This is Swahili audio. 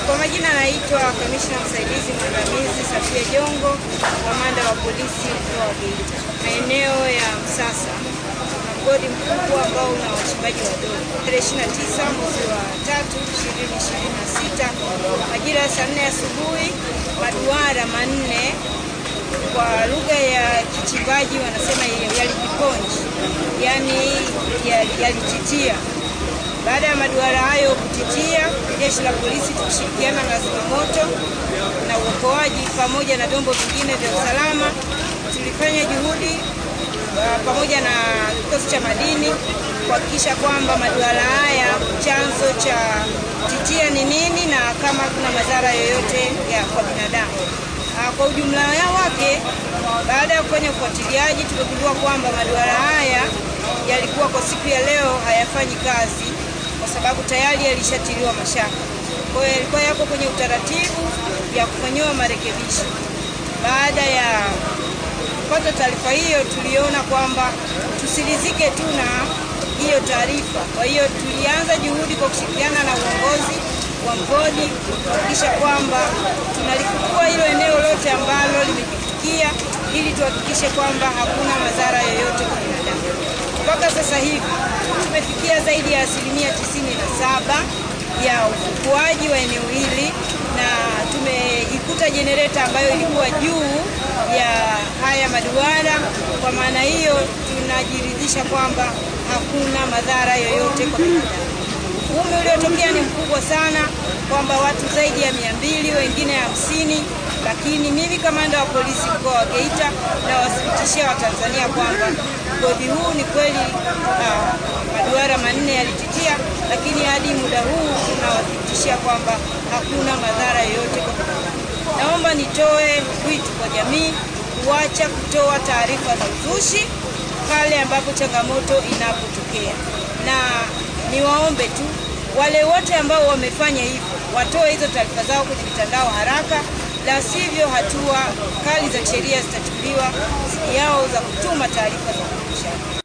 Kwa majina naitwa Kamishna Msaidizi Mwandamizi Safia Jongo, kamanda wa polisi mkoa wa Geita. Maeneo ya Msasa na mgodi mkubwa ambao una wachimbaji wadogo. Tarehe 29 mwezi wa 3 2026 majira ya saa 4 asubuhi, maduara manne kwa lugha ya kichimbaji wanasema yalijiponji, yani yalititia. Baada ya maduara hayo kutitia, jeshi la polisi tukishirikiana na zimamoto na uokoaji pamoja na vyombo vingine vya usalama tulifanya juhudi pamoja na kikosi cha madini kuhakikisha kwamba maduara haya chanzo cha titia ni nini na kama kuna madhara yoyote kwa binadamu. Kwa ujumla wake, baada ya kufanya ufuatiliaji tumegundua kwamba maduara haya yalikuwa kwa siku ya leo hayafanyi kazi kwa sababu tayari yalishatiliwa mashaka. Kwa hiyo yalikuwa yako kwenye utaratibu ya kufanyiwa marekebisho. Baada ya kupata taarifa hiyo, tuliona kwamba tusilizike tu na hiyo taarifa. Kwa hiyo tulianza juhudi kwa kushirikiana na uongozi wa mgodi kuhakikisha kwamba tunalifukua hilo eneo lote ambalo limejifikia ili tuhakikishe kwamba hakuna madhara yoyote kwa binadamu. Mpaka sasa hivi tumefikia zaidi ya 97% ya ufukuaji wa eneo hili na tumeikuta jenereta ambayo ilikuwa juu ya haya maduara. Kwa maana hiyo tunajiridhisha kwamba hakuna madhara yoyote kwa binadamu. Uvumi uliotokea ni mkubwa sana kwamba watu zaidi ya 200, wengine 50, lakini mimi kamanda wa polisi mkoa wa Geita nawathibitishia Watanzania kwamba mgodi huu ni kweli maduara manne yalititia, lakini hadi muda huu tunawathibitishia kwamba hakuna madhara yoyote kwa binadamu. Naomba nitoe wito kwa jamii kuacha kutoa taarifa za uzushi pale ambapo changamoto inapotokea, na niwaombe tu wale wote ambao wamefanya hivyo watoe hizo taarifa zao kwenye mitandao haraka, la sivyo hatua kali za sheria zitachukuliwa dhidi yao za kutuma taarifa za uzushi.